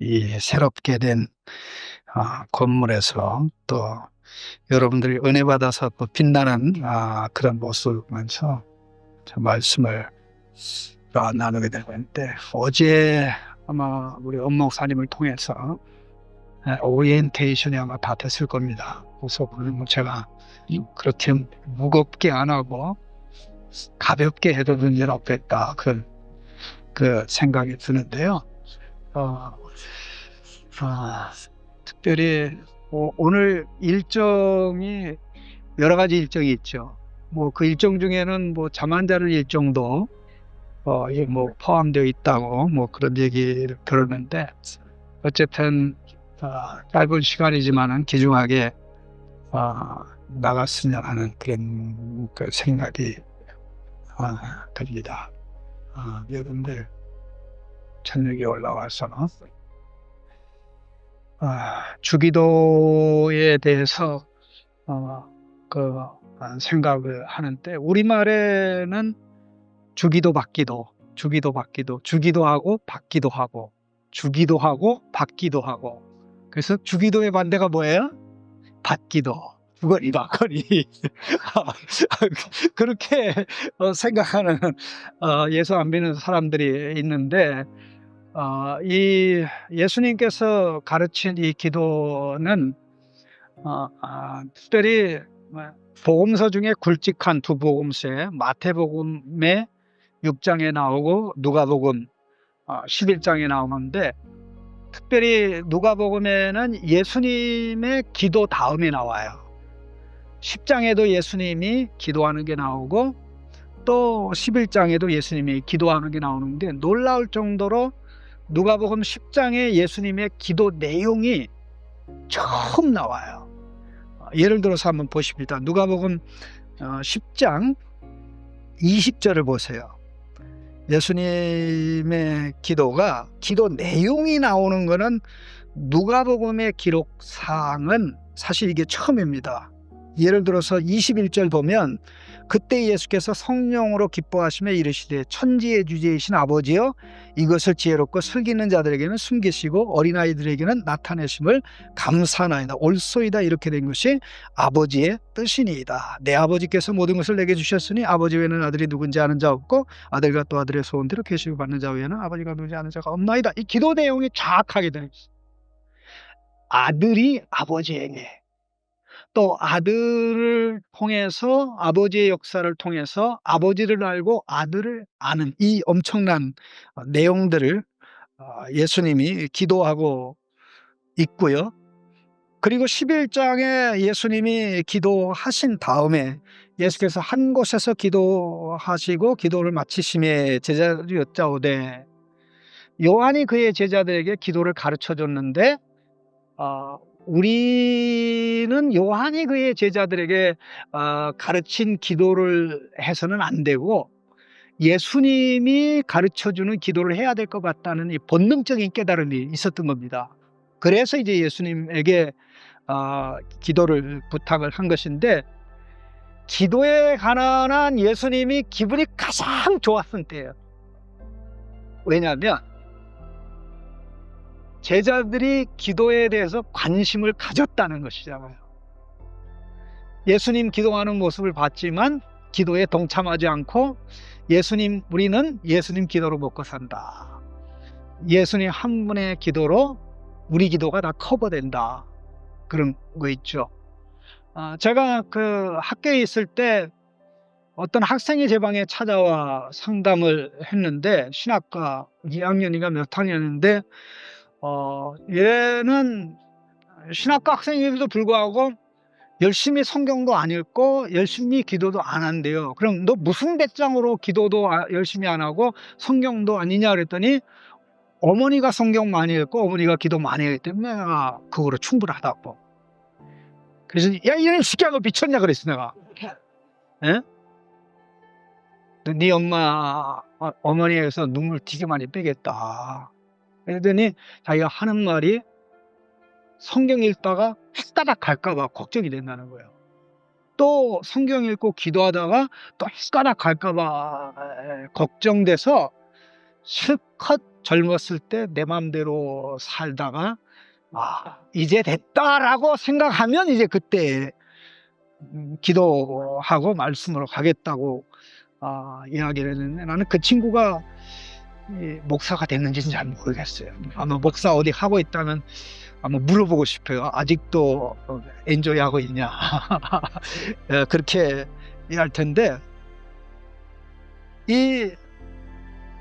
이 새롭게 된 건물에서 또 여러분들이 은혜 받아서 또 빛나는 그런 모습을 보면서 말씀을 나누게 되는데, 어제 아마 우리 엄 목사님을 통해서 오리엔테이션이 아마 다 됐을 겁니다. 그래서 뭐 제가 그렇게 무겁게 안 하고 가볍게 해도 문제는 없겠다, 그 생각이 드는데요. 어, 특별히 오늘 일정이 여러 가지 일정이 있죠. 뭐 그 일정 중에는 뭐 잠 안 자는 일정도 이게 뭐 포함되어 있다고 뭐 그런 얘기를 들었는데, 어쨌든 짧은 시간이지만은 귀중하게 나갔으면 하는 그런 그 생각이 듭니다. 여러분들 저녁에 올라와서 주기도에 대해서 생각을 하는데, 우리말에는 주기도 받기도, 주기도하고 받기도 하고, 주기도하고 받기도 하고. 그래서 주기도의 반대가 뭐예요? 받기도. 주거니 받거니. 그렇게 생각하는 예수 안 믿는 사람들이 있는데, 이 예수님께서 가르친 이 기도는 특별히 복음서 중에 굵직한 두 복음서에 마태복음의 6장에 나오고 누가복음 11장에 나오는데, 특별히 누가복음에는 예수님의 기도 다음에 나와요. 10장에도 예수님이 기도하는 게 나오고 또 11장에도 예수님이 기도하는 게 나오는데, 놀라울 정도로 누가복음 10장에 예수님의 기도 내용이 처음 나와요. 예를 들어서 한번 보십니다. 누가복음 10장 20절을 보세요. 예수님의 기도가, 기도 내용이 나오는 거는 누가복음의 기록상은 사실 이게 처음입니다. 예를 들어서 21절 보면, 그때 예수께서 성령으로 기뻐하시며 이르시되 천지의 주제이신 아버지여, 이것을 지혜롭고 슬기는 자들에게는 숨기시고 어린아이들에게는 나타내심을 감사하나이다. 옳소이다. 이렇게 된 것이 아버지의 뜻이니이다. 내 아버지께서 모든 것을 내게 주셨으니 아버지 외에는 아들이 누군지 아는 자 없고 아들과 또 아들의 소원대로 계시고 받는 자 외에는 아버지가 누군지 아는 자가 없나이다. 이 기도 내용이 정확하게 되는 것입니다. 아들이 아버지에게, 또 아들을 통해서, 아버지의 역사를 통해서 아버지를 알고 아들을 아는 이 엄청난 내용들을 예수님이 기도하고 있고요. 그리고 11장에 예수님이 기도하신 다음에 예수께서 한 곳에서 기도하시고 기도를 마치심에 제자들이 여짜오되, 요한이 그의 제자들에게 기도를 가르쳐 줬는데 우리는 요한이 그의 제자들에게 가르친 기도를 해서는 안 되고 예수님이 가르쳐주는 기도를 해야 될 것 같다는 이 본능적인 깨달음이 있었던 겁니다. 그래서 이제 예수님에게 기도를 부탁을 한 것인데, 기도에 관한 예수님이 기분이 가장 좋았을 때예요. 왜냐하면 제자들이 기도에 대해서 관심을 가졌다는 것이잖아요. 예수님 기도하는 모습을 봤지만 기도에 동참하지 않고, 우리는 예수님 기도로 먹고 산다. 예수님 한 분의 기도로 우리 기도가 다 커버된다. 그런 거 있죠. 제가 그 학교에 있을 때 어떤 학생이 제 방에 찾아와 상담을 했는데, 신학과 2학년인가 몇 학년인데 얘는 신학과 학생임에도 불구하고 열심히 성경도 안 읽고 열심히 기도도 안 한대요. 그럼 너 무슨 배짱으로 기도도 열심히 안 하고 성경도 아니냐 그랬더니, 어머니가 성경 많이 읽고 어머니가 기도 많이 하기 때문에 내가 그거로 충분하다고. 그래서 야, 이런 시끼야, 너 미쳤냐 그랬어 내가. 예? 네 엄마 어머니에서 눈물 되게 많이 빼겠다. 그랬더니 자기가 하는 말이, 성경 읽다가 헷가닥 갈까봐 걱정이 된다는 거예요. 또 성경 읽고 기도하다가 또 헷가닥 갈까봐 걱정돼서 실컷 젊었을 때 내 마음대로 살다가 이제 됐다라고 생각하면 이제 그때 기도하고 말씀으로 가겠다고 이야기를 했는데, 나는 그 친구가 목사가 됐는지는 잘 모르겠어요. 아마 목사 어디 하고 있다면 한번 물어보고 싶어요. 아직도 엔조이하고 있냐. 그렇게 할 텐데, 이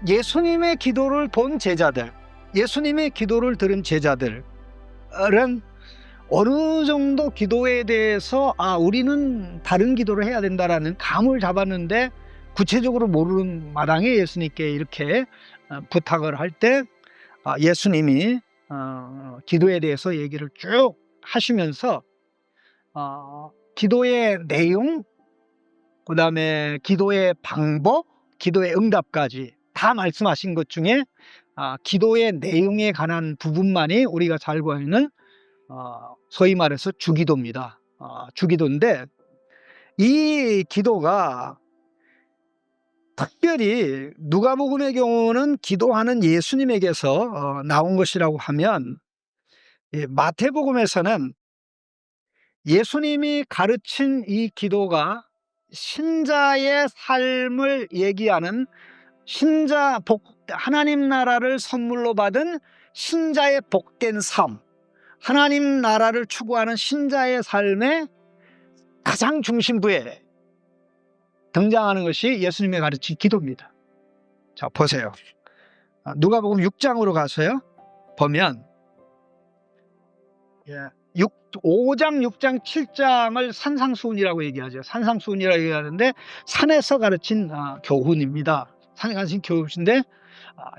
예수님의 기도를 본 제자들, 예수님의 기도를 들은 제자들은 어느 정도 기도에 대해서 우리는 다른 기도를 해야 된다라는 감을 잡았는데, 구체적으로 모르는 마당에 예수님께 이렇게 부탁을 할 때 예수님이 기도에 대해서 얘기를 쭉 하시면서 기도의 내용, 그 다음에 기도의 방법, 기도의 응답까지 다 말씀하신 것 중에 기도의 내용에 관한 부분만이 우리가 잘 알고 있는 소위 말해서 주기도입니다. 주기도인데, 이 기도가 특별히 누가복음의 경우는 기도하는 예수님에게서 나온 것이라고 하면, 마태복음에서는 예수님이 가르친 이 기도가 신자의 삶을 얘기하는, 하나님 나라를 선물로 받은 신자의 복된 삶, 하나님 나라를 추구하는 신자의 삶의 가장 중심부에 등장하는 것이 예수님이 가르친 기도입니다. 자, 보세요. 누가복음 6장으로 가서요 보면 5장, 6장, 7장을 산상수훈이라고 얘기하죠. 산상수훈이라고 얘기하는데, 산에서 가르친 교훈입니다. 산에 가르친 교훈인데,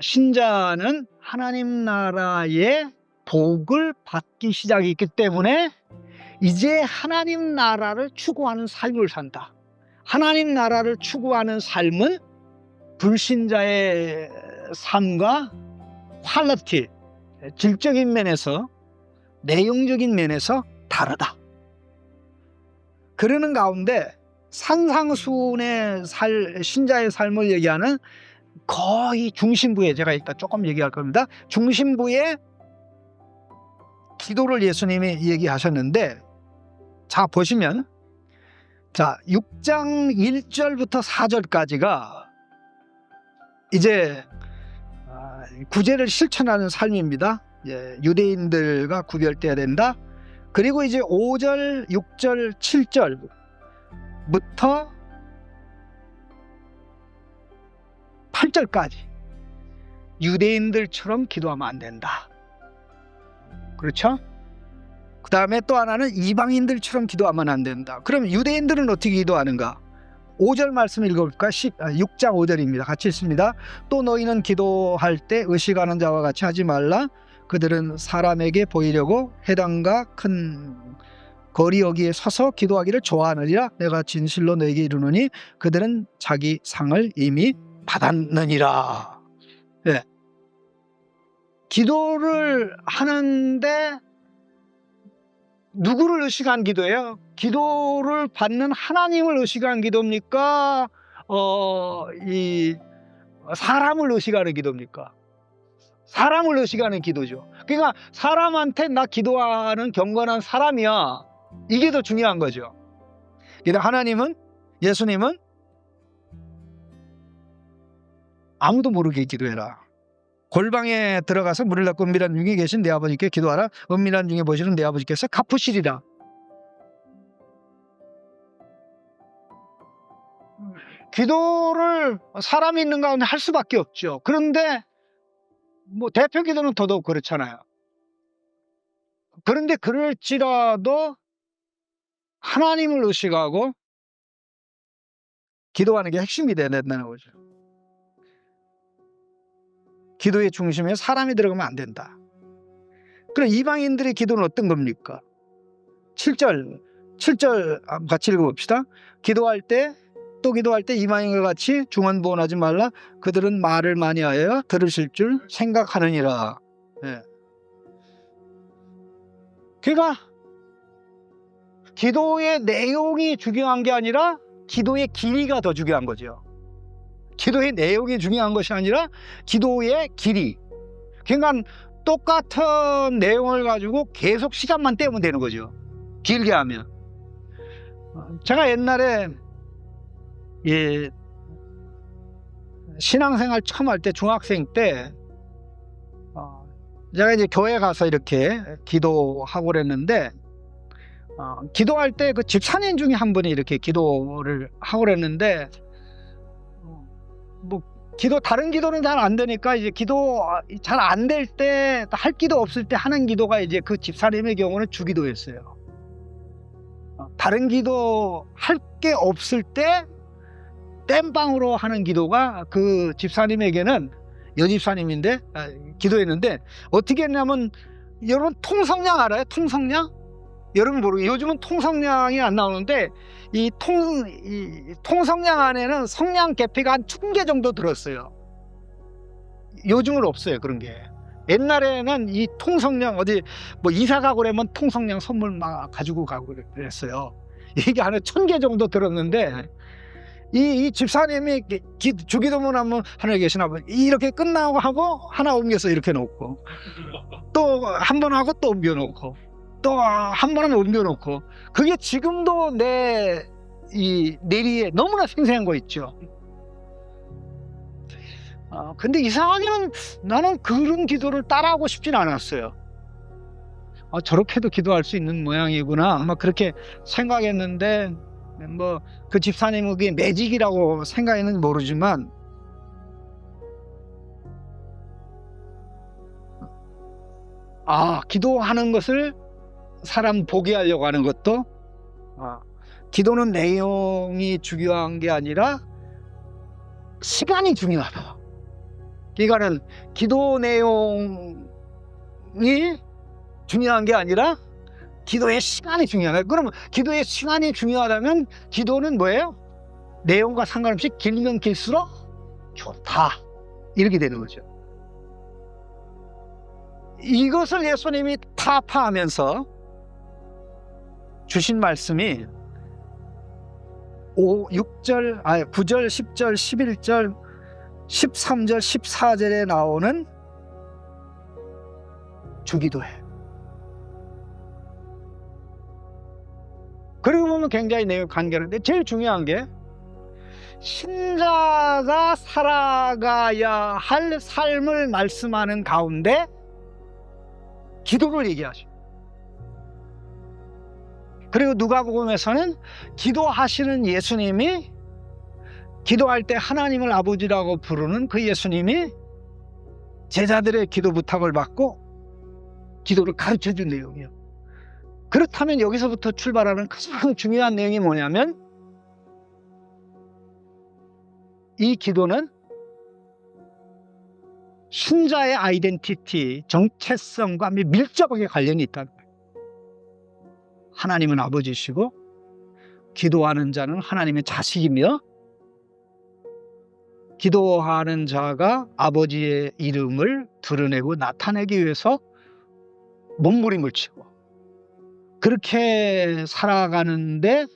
신자는 하나님 나라의 복을 받기 시작했기 때문에 이제 하나님 나라를 추구하는 삶을 산다. 하나님 나라를 추구하는 삶은 불신자의 삶과 퀄리티, 질적인 면에서, 내용적인 면에서 다르다. 그러는 가운데 산상수훈의 신자의 삶을 얘기하는 거의 중심부에, 제가 이따 조금 얘기할 겁니다. 중심부에 기도를 예수님이 얘기하셨는데, 자, 보시면 6장 1절부터 4절까지가 이제 구제를 실천하는 삶입니다. 유대인들과 구별돼야 된다. 그리고 이제 5절, 6절, 7절부터 8절까지 유대인들처럼 기도하면 안 된다. 그렇죠? 그 다음에 또 하나는 이방인들처럼 기도하면 안 된다. 그럼 유대인들은 어떻게 기도하는가? 5절 말씀 읽어볼까? 6장 5절입니다. 같이 읽습니다. 또 너희는 기도할 때 의식하는 자와 같이 하지 말라. 그들은 사람에게 보이려고 회당과 큰 거리 여기에 서서 기도하기를 좋아하느니라. 내가 진실로 너에게 이르노니 그들은 자기 상을 이미 받았느니라. 네. 기도를 하는데 누구를 의식한 기도예요? 기도를 받는 하나님을 의식한 기도입니까? 이 사람을 의식하는 기도입니까? 사람을 의식하는 기도죠. 그러니까 사람한테 나 기도하는 경건한 사람이야, 이게 더 중요한 거죠. 그런데 하나님은, 예수님은 아무도 모르게 기도해라. 골방에 들어가서 문을 닫고 은밀한 중에 계신 내 아버지께 기도하라. 은밀한 중에 보시는 내 아버지께서 갚으시리라. 기도를 사람이 있는 가운데 할 수밖에 없죠. 그런데 뭐 대표 기도는 더더욱 그렇잖아요. 그런데 그럴지라도 하나님을 의식하고 기도하는 게 핵심이 돼야 된다는 거죠. 기도의 중심에 사람이 들어가면 안 된다. 그럼 이방인들의 기도는 어떤 겁니까? 7절 같이 읽어봅시다. 기도할 때, 또 기도할 때 이방인과 같이 중언부언하지 말라. 그들은 말을 많이 하여 들으실 줄 생각하느니라. 네. 그러니까 기도의 내용이 중요한 게 아니라 기도의 길이가 더 중요한 거죠. 기도의 내용이 중요한 것이 아니라 기도의 길이, 그러니까 똑같은 내용을 가지고 계속 시간만 때우면 되는 거죠. 길게 하면. 제가 옛날에 예, 신앙생활 처음 할 때 중학생 때 제가 이제 교회 가서 이렇게 기도하고 그랬는데 기도할 때 그 집사님 중에 한 분이 이렇게 기도를 하고 그랬는데 뭐 다른 기도는 잘 안 되니까 이제 기도 잘 안 될 때, 할 기도 없을 때 하는 기도가 이제 그 집사님의 경우는 주기도였어요. 다른 기도 할 게 없을 때 땜빵으로 하는 기도가 그 집사님에게는 여집사님인데 기도했는데 어떻게 했냐면, 여러분 통성량 알아요? 통성량? 여러분 모르고 요즘은 통성량이 안 나오는데 이 통성량 안에는 성량 계피가 한 1000개 정도 들었어요. 요즘은 없어요, 그런 게. 옛날에는 이 통성량 어디 뭐 이사 가고 그러면 통성량 선물 막 가지고 가고 그랬어요. 이게 한 1000개 정도 들었는데 이 집사님이 주기도문 하면 하늘에 계신 아버지 이렇게 끝나고 하고 하나 옮겨서 이렇게 놓고 또 한 번 하고 또 옮겨 놓고 또 한 번 하면 옮겨 놓고, 그게 지금도 내 이 뇌리에 너무나 생생한 거 있죠. 근데 이상하게는 나는 그런 기도를 따라하고 싶진 않았어요. 저렇게도 기도할 수 있는 모양이구나 아마 그렇게 생각했는데, 뭐 그 집사님은 그게 매직이라고 생각했는지 모르지만 기도하는 것을 사람 보게 하려고 하는 것도, 기도는 내용이 중요한 게 아니라 시간이 중요하다. 그러니까는 기도 내용이 중요한 게 아니라 기도의 시간이 중요하다. 그러면 기도의 시간이 중요하다면 기도는 뭐예요? 내용과 상관없이 길면 길수록 좋다, 이렇게 되는 거죠. 이것을 예수님이 타파하면서 주신 말씀이 9절, 10절, 11절, 13절, 14절에 나오는 주기도예요. 그리고 보면 굉장히 내용 간결한데, 제일 중요한 게 신자가 살아가야 할 삶을 말씀하는 가운데 기도를 얘기하죠. 그리고 누가복음에서는 기도하시는 예수님이, 기도할 때 하나님을 아버지라고 부르는 그 예수님이 제자들의 기도 부탁을 받고 기도를 가르쳐 준 내용이에요. 그렇다면 여기서부터 출발하는 가장 중요한 내용이 뭐냐면, 이 기도는 신자의 아이덴티티, 정체성과 밀접하게 관련이 있다는 거예요. 하나님은 아버지시고 기도하는 자는 하나님의 자식이며, 기도하는 자가 아버지의 이름을 드러내고 나타내기 위해서 몸부림을 치고 그렇게 살아가는데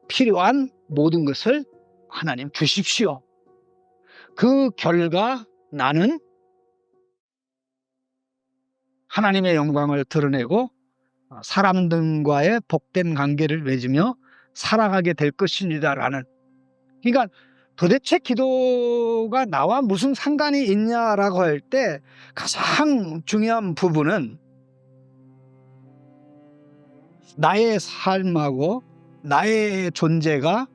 필요한 모든 것을 하나님 주십시오. 그 결과 나는 하나님의 영광을 드러내고 사람들과의 복된 관계를 맺으며 살아가게 될 것입니다라는. 그러니까 도대체 기도가 나와 무슨 상관이 있냐라고 할 때 가장 중요한 부분은 나의 삶하고 나의 존재가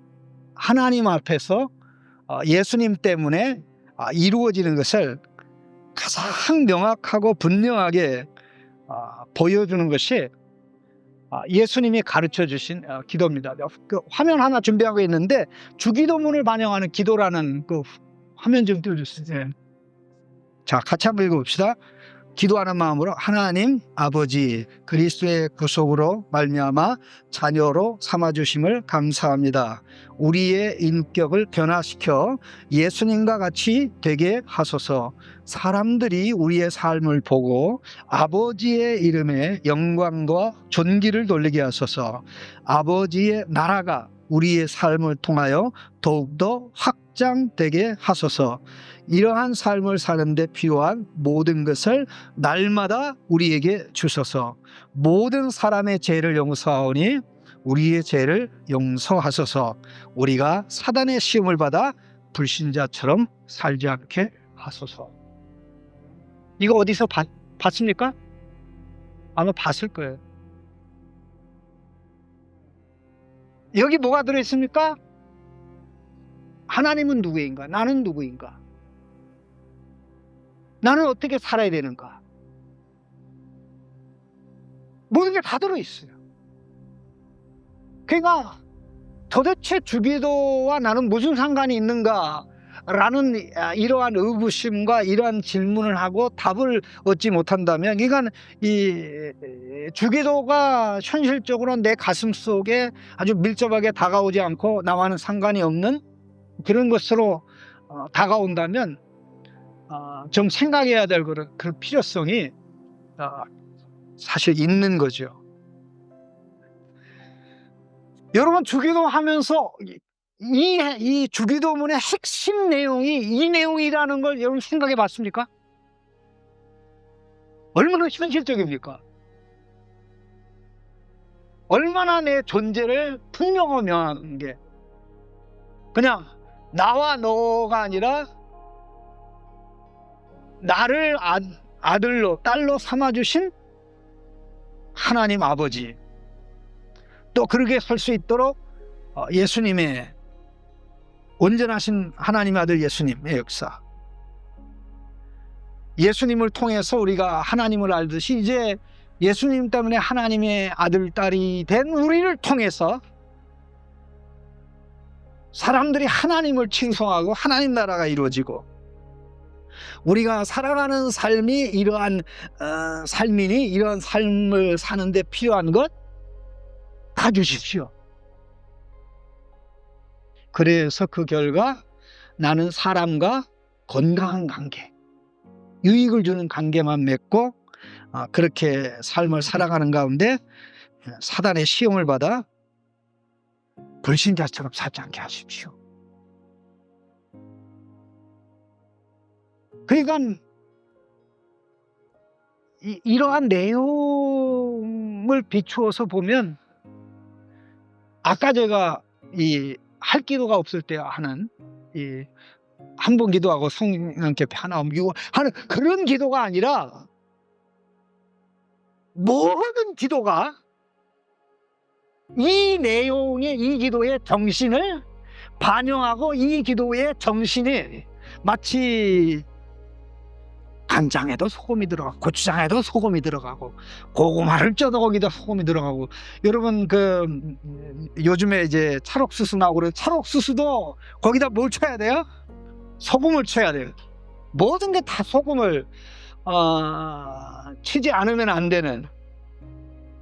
하나님 앞에서 예수님 때문에 이루어지는 것을 가장 명확하고 분명하게 보여주는 것이 예수님이 가르쳐 주신 기도입니다. 그 화면 하나 준비하고 있는데 주기도문을 반영하는 기도라는 그 화면 좀 띄워주세요. 자, 같이 한번 읽어봅시다. 기도하는 마음으로 하나님 아버지 그리스도의 구속으로 말미암아 자녀로 삼아주심을 감사합니다. 우리의 인격을 변화시켜 예수님과 같이 되게 하소서. 사람들이 우리의 삶을 보고 아버지의 이름에 영광과 존귀를 돌리게 하소서. 아버지의 나라가 우리의 삶을 통하여 더욱더 확장되게 하소서. 이러한 삶을 사는데 필요한 모든 것을 날마다 우리에게 주셔서 모든 사람의 죄를 용서하오니 우리의 죄를 용서하소서. 우리가 사단의 시험을 받아 불신자처럼 살지 않게 하소서. 이거 어디서 봤습니까? 아마 봤을 거예요. 여기 뭐가 들어있습니까? 하나님은 누구인가? 나는 누구인가? 나는 어떻게 살아야 되는가? 모든 게 다 들어있어요. 그러니까 도대체 주기도와 나는 무슨 상관이 있는가? 라는 이러한 의구심과 이러한 질문을 하고 답을 얻지 못한다면, 그러니까 이 주기도가 현실적으로 내 가슴 속에 아주 밀접하게 다가오지 않고 나와는 상관이 없는 그런 것으로 다가온다면 좀 생각해야 될 그런 필요성이 사실 있는 거죠. 여러분, 주기도 하면서 이 주기도문의 핵심 내용이 이 내용이라는 걸 여러분 생각해 봤습니까? 얼마나 현실적입니까? 얼마나 내 존재를 분명하면 게 그냥 나와 너가 아니라 나를 아들로 딸로 삼아주신 하나님 아버지, 또 그렇게 설 수 있도록 예수님의 온전하신 하나님의 아들 예수님의 역사, 예수님을 통해서 우리가 하나님을 알듯이 이제 예수님 때문에 하나님의 아들 딸이 된 우리를 통해서 사람들이 하나님을 칭송하고 하나님 나라가 이루어지고, 우리가 살아가는 삶이 이러한 삶이니 이러한 삶을 사는데 필요한 것 다 주십시오. 그래서 그 결과 나는 사람과 건강한 관계, 유익을 주는 관계만 맺고 그렇게 삶을 살아가는 가운데 사단의 시험을 받아 불신자처럼 살지 않게 하십시오. 그러니까 이러한 내용을 비추어서 보면, 아까 제가 할 기도가 없을 때 하는 한 번 기도하고 성령께 하나 옮기고 하는 그런 기도가 아니라, 모든 기도가 이 내용의 이 기도의 정신을 반영하고, 이 기도의 정신이 마치 간장에도 소금이 들어가고 고추장에도 소금이 들어가고 고구마를 쪄도 거기다 소금이 들어가고, 여러분 요즘에 이제 찰옥수수 나오고 그래, 찰옥수수도 거기다 뭘 쳐야 돼요? 소금을 쳐야 돼요. 모든 게 다 소금을 치지 않으면 안 되는,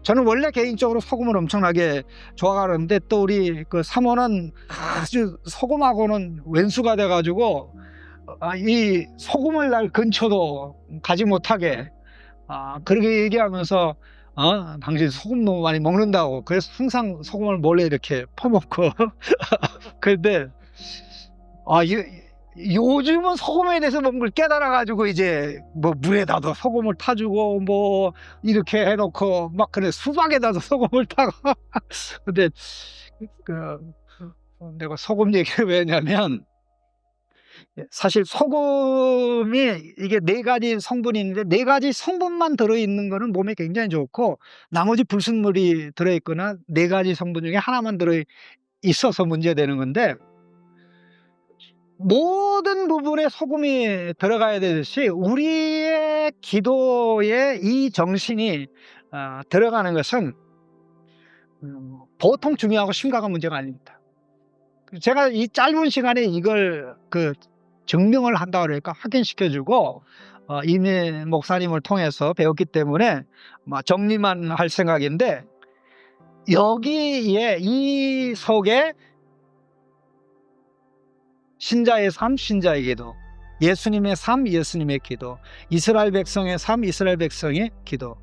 저는 원래 개인적으로 소금을 엄청나게 좋아하는데, 또 우리 그 사모는 아주 소금하고는 왼수가 돼가지고 이 소금을 날 근처도 가지 못하게 그렇게 얘기하면서 당신 소금 너무 많이 먹는다고, 그래서 항상 소금을 몰래 이렇게 퍼먹고 그런데 요즘은 소금에 대해서 뭔가 깨달아가지고 이제 뭐 물에다도 소금을 타주고 뭐 이렇게 해놓고 막 그래, 수박에다도 소금을 타고 근데 내가 소금 얘기를 왜 했냐면, 사실 소금이 이게 4가지 성분이 있는데 4가지 성분만 들어있는 거는 몸에 굉장히 좋고, 나머지 불순물이 들어있거나 4가지 성분 중에 하나만 들어있어서 문제되는 건데, 모든 부분에 소금이 들어가야 되듯이 우리의 기도에 이 정신이 들어가는 것은 보통 중요하고 심각한 문제가 아닙니다. 제가 이 짧은 시간에 이걸 증명을 한다고 그러니까 확인시켜주고 이미 목사님을 통해서 배웠기 때문에 정리만 할 생각인데, 여기에 이 속에 신자의 삶, 신자의 기도, 예수님의 삶, 예수님의 기도, 이스라엘 백성의 삶, 이스라엘 백성의 기도,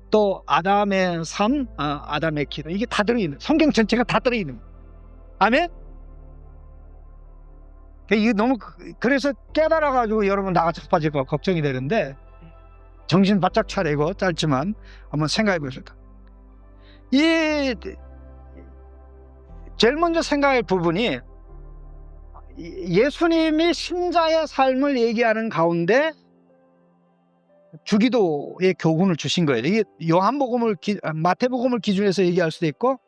또 아담의 삶, 아담의 기도, 이게 다 들어있는, 성경 전체가 다 들어있는. 아멘? 이게 너무 그래서 깨달아가지고 여러분 나가 자빠질까 걱정이 되는데 정신 바짝 차리고 짧지만 한번 생각해 보실까. 이 제일 먼저 생각할 부분이 예수님이 신자의 삶을 얘기하는 가운데 주기도의 교훈을 주신 거예요. 이게 마태복음을 기준해서 얘기할 수도 있고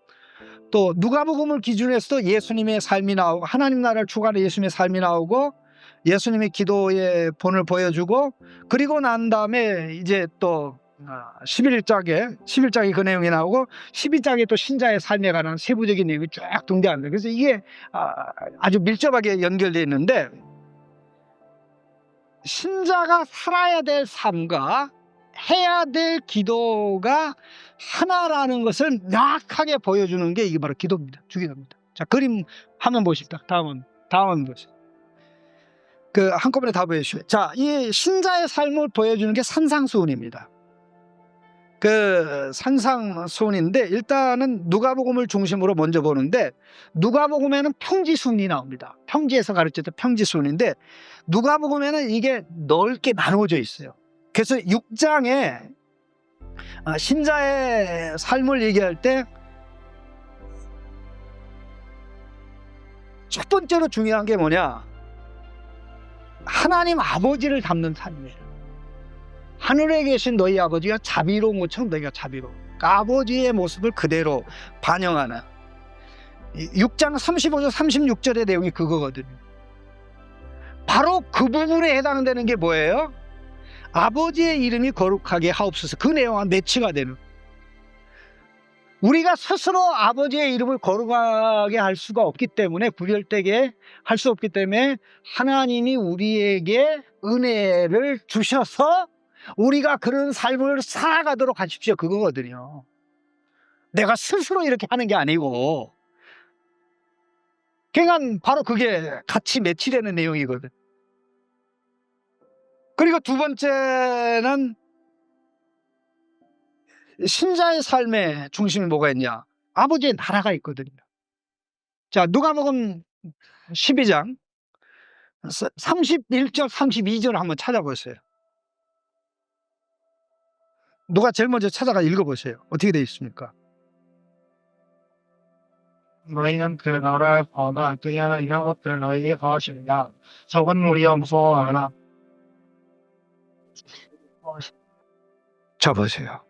또 누가복음을 기준해서도 예수님의 삶이 나오고 하나님 나라를 추구하는 예수님의 삶이 나오고 예수님의 기도의 본을 보여주고 그리고 난 다음에 이제 또 11장에 그 내용이 나오고 12장에 또 신자의 삶에 관한 세부적인 내용이 쫙 등장합니다. 그래서 이게 아주 밀접하게 연결되어 있는데 신자가 살아야 될 삶과 해야 될 기도가 하나라는 것을 명확하게 보여주는 게 이게 바로 기도입니다. 주기도입니다. 자, 그림 화면 보십시다. 다음은 보세요. 한꺼번에 다 보여주시죠. 자, 이 신자의 삶을 보여주는 게 산상수훈입니다. 산상수훈인데 일단은 누가복음을 중심으로 먼저 보는데 누가복음에는 평지수훈이 나옵니다. 평지에서 가르쳤던 평지수훈인데 누가복음에는 이게 넓게 나누어져 있어요. 그래서 6장에 신자의 삶을 얘기할 때 첫 번째로 중요한 게 뭐냐? 하나님 아버지를 닮는 삶이에요. 하늘에 계신 너희 아버지가 자비로운 것처럼 너희가 자비로워. 아버지의 모습을 그대로 반영하는 6장 35절 36절의 내용이 그거거든요. 바로 그 부분에 해당되는 게 뭐예요? 아버지의 이름이 거룩하게 하옵소서. 그 내용과 매치가 되는. 우리가 스스로 아버지의 이름을 거룩하게 할 수가 없기 때문에 구별되게 할 수 없기 때문에 하나님이 우리에게 은혜를 주셔서 우리가 그런 삶을 살아가도록 하십시오. 그거거든요. 내가 스스로 이렇게 하는 게 아니고 그러니까 바로 그게 같이 매치되는 내용이거든. 그리고 두 번째는 신자의 삶의 중심이 뭐가 있냐? 아버지의 나라가 있거든요. 자, 누가복음 12장 31절 32절 한번 찾아보세요. 누가 제일 먼저 찾아가 읽어보세요. 어떻게 되어 있습니까? 너희는 그 나라의 번화 그냥 이런 것들 너희에게 거하시리라. 적은 무리여 무서워하라. 자, 보세요.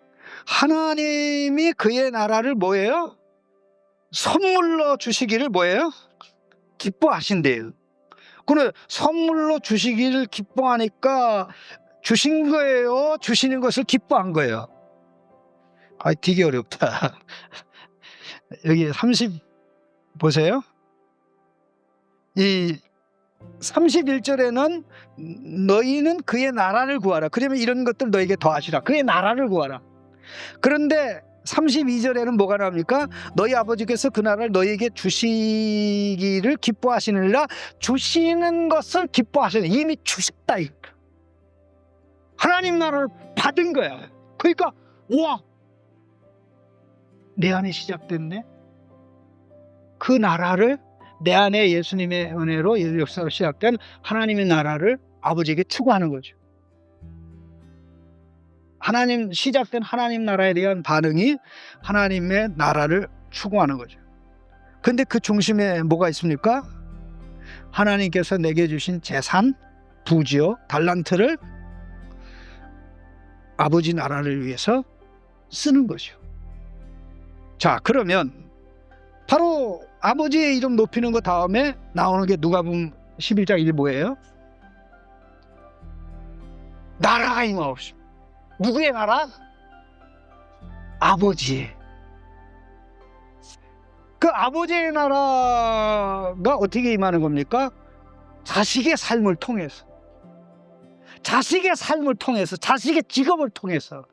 하나님이 그의 나라를 뭐예요? 선물로 주시기를 뭐예요? 기뻐하신대요. 그래, 선물로 주시기를 기뻐하니까 주신 거예요? 주시는 것을 기뻐한 거예요? 되게 어렵다. 여기 30 보세요. 이 31절에는 너희는 그의 나라를 구하라. 그러면 이런 것들 너에게 더하시라. 그의 나라를 구하라. 그런데 32절에는 뭐가 나옵니까? 너희 아버지께서 그 나라를 너희에게 주시기를 기뻐하시느니라. 주시는 것을 기뻐하시는, 이미 주셨다. 하나님 나라를 받은 거야. 그러니까 우와, 내 안에 시작됐네. 그 나라를 내 안에 예수님의 은혜로 역사로 시작된 하나님의 나라를 아버지에게 추구하는 거죠. 시작된 하나님 나라에 대한 반응이 하나님의 나라를 추구하는 거죠. 근데 그 중심에 뭐가 있습니까? 하나님께서 내게 주신 재산, 부지요, 달란트를 아버지 나라를 위해서 쓰는 거죠. 자, 그러면 바로 아버지의 이름 높이는 것 다음에 나오는 게 누가복음 11장 1 뭐예요? 나라가 임하옵시고. 누구의 나라? 아버지의. 그 아버지의 나라가 어떻게 임하는 겁니까? 자식의 삶을 통해서. 자식의 삶을 통해서, 자식의 직업을 통해서,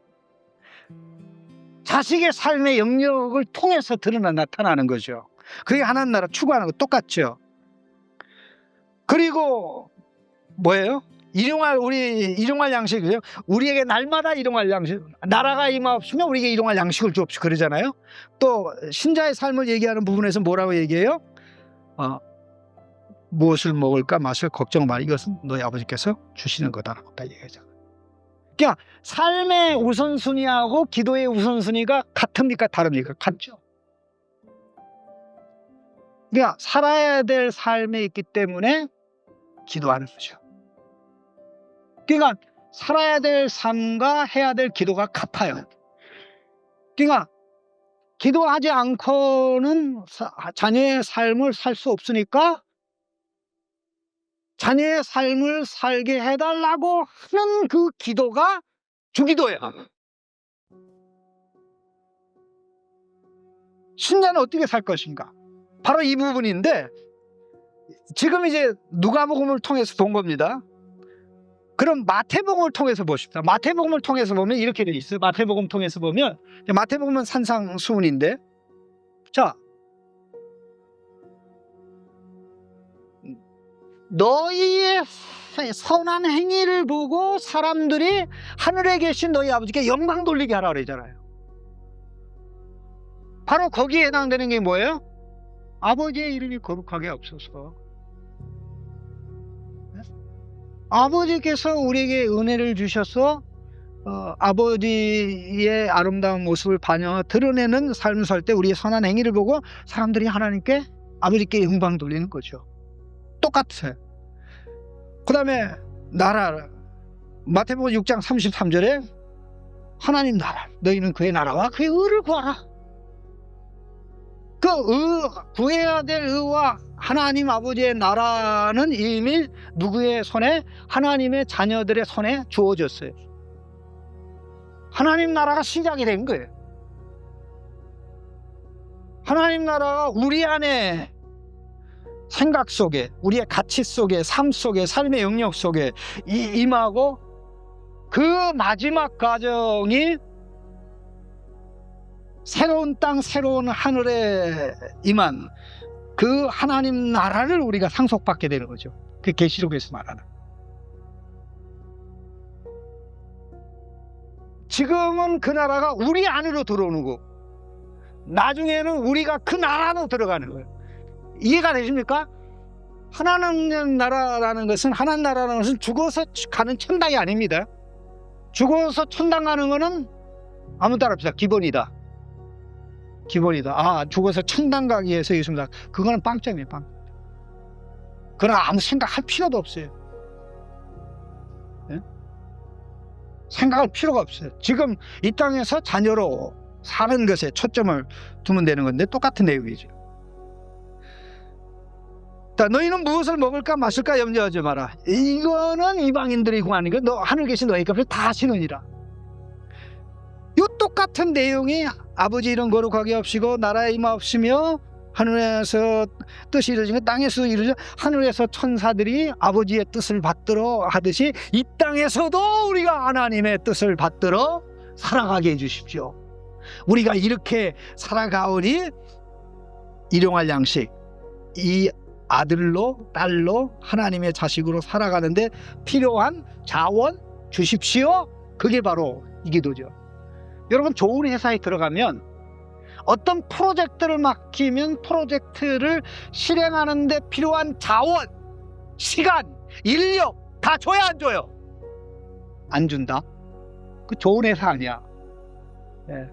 자식의 삶의 영역을 통해서 나타나는 거죠. 그게 하나님 나라 추구하는 거 똑같죠. 그리고 뭐예요? 일용할 양식이요. 우리에게 날마다 일용할 양식. 나라가 임하옵시면 우리에게 일용할 양식을 주옵시고 그러잖아요. 또 신자의 삶을 얘기하는 부분에서 뭐라고 얘기해요? 무엇을 먹을까 마실 걱정 마. 이것은 너희 아버지께서 주시는 거다라고 딱 얘기하잖아요. 그러니까 삶의 우선순위하고 기도의 우선순위가 같습니까? 다릅니까? 같죠. 그러니까 살아야 될 삶에 있기 때문에 기도하는 거죠. 그러니까 살아야 될 삶과 해야 될 기도가 같아요. 그러니까 기도하지 않고는 자녀의 삶을 살 수 없으니까 자녀의 삶을 살게 해달라고 하는 그 기도가 주기도예요. 신자는 어떻게 살 것인가? 바로 이 부분인데, 지금 이제 누가복음을 통해서 본 겁니다. 그럼 마태복음을 통해서 보십시다. 마태복음을 통해서 보면 이렇게 돼 있어요. 마태복음 통해서 보면, 마태복음은 산상수훈인데, 자, 너희의 선한 행위를 보고 사람들이 하늘에 계신 너희 아버지께 영광 돌리게 하라 그러잖아요. 바로 거기에 해당되는 게 뭐예요? 아버지의 이름이 거룩하게 없어서. 아버지께서 우리에게 은혜를 주셔서 아버지의 아름다운 모습을 드러내는 삶을 살 때 우리의 선한 행위를 보고 사람들이 하나님께, 아버지께 영광 돌리는 거죠. 똑같아요. 그 다음에 나라, 마태복음 6장 33절에 하나님 나라, 너희는 그의 나라와 그의 의를 구하라. 그 구해야 될 의와 하나님 아버지의 나라는 이미 누구의 손에? 하나님의 자녀들의 손에 주어졌어요. 하나님 나라가 시작이 된 거예요. 하나님 나라가 우리 안에 생각 속에, 우리의 가치 속에, 삶 속에, 삶의 영역 속에 임하고, 그 마지막 과정이 새로운 땅, 새로운 하늘에 임한 그 하나님 나라를 우리가 상속받게 되는 거죠. 그 계시록에서 말하는. 지금은 그 나라가 우리 안으로 들어오는 거고, 나중에는 우리가 그 나라로 들어가는 거예요. 이해가 되십니까? 하나님 나라라는 것은, 하나님 나라라는 것은 죽어서 가는 천당이 아닙니다. 죽어서 천당 가는 거는 아무 따라 없습니다. 기본이다. 기본이다. 아, 죽어서 천당 가기 위해서 있습니다. 그거는 빵점이에요, 빵. 그러나 아무 생각할 필요도 없어요. 네? 생각할 필요가 없어요. 지금 이 땅에서 자녀로 사는 것에 초점을 두면 되는 건데, 똑같은 내용이죠. 자, 너희는 무엇을 먹을까 마실까 염려하지 마라. 이거는 이방인들이 구하는 거, 너 하늘 계신 너희 값을 다 하시느니라. 이 똑같은 내용이 아버지 이름 거룩하게 하시고 나라에 임하옵시며 하늘에서 뜻이 이루어지고 땅에서 이루어져 하늘에서 천사들이 아버지의 뜻을 받들어 하듯이 이 땅에서도 우리가 하나님의 뜻을 받들어 살아가게 해주십시오. 우리가 이렇게 살아가오니 일용할 양식, 이 아들로 딸로 하나님의 자식으로 살아가는데 필요한 자원 주십시오. 그게 바로 이 기도죠. 여러분, 좋은 회사에 들어가면 어떤 프로젝트를 맡기면 프로젝트를 실행하는 데 필요한 자원, 시간, 인력 다 줘야 안 줘요? 안 준다? 그 좋은 회사 아니야. 네.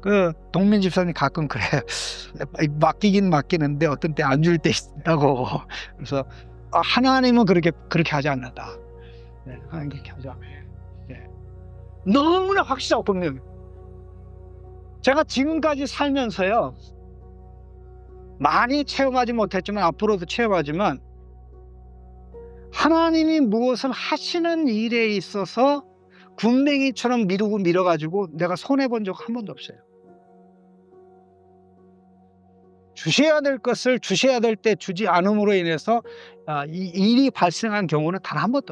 그 동민 집사님 가끔 그래. 맡기긴 맡기는데 어떤 때 안 줄 때 있다고. 그래서 하나님은 그렇게 하지 않는다. 네, 하나님 그렇게 하지 않아요. 네. 너무나 확실하고 분명해요. 제가 지금까지 살면서요, 많이 체험하지 못했지만 앞으로도 체험하지만, 하나님이 무엇을 하시는 일에 있어서 군뱅이처럼 미루고 밀어가지고 내가 손해본 적 한 번도 없어요. 주셔야 될 것을 주셔야 될 때 주지 않음으로 인해서 이 일이 발생한 경우는 단 한 번도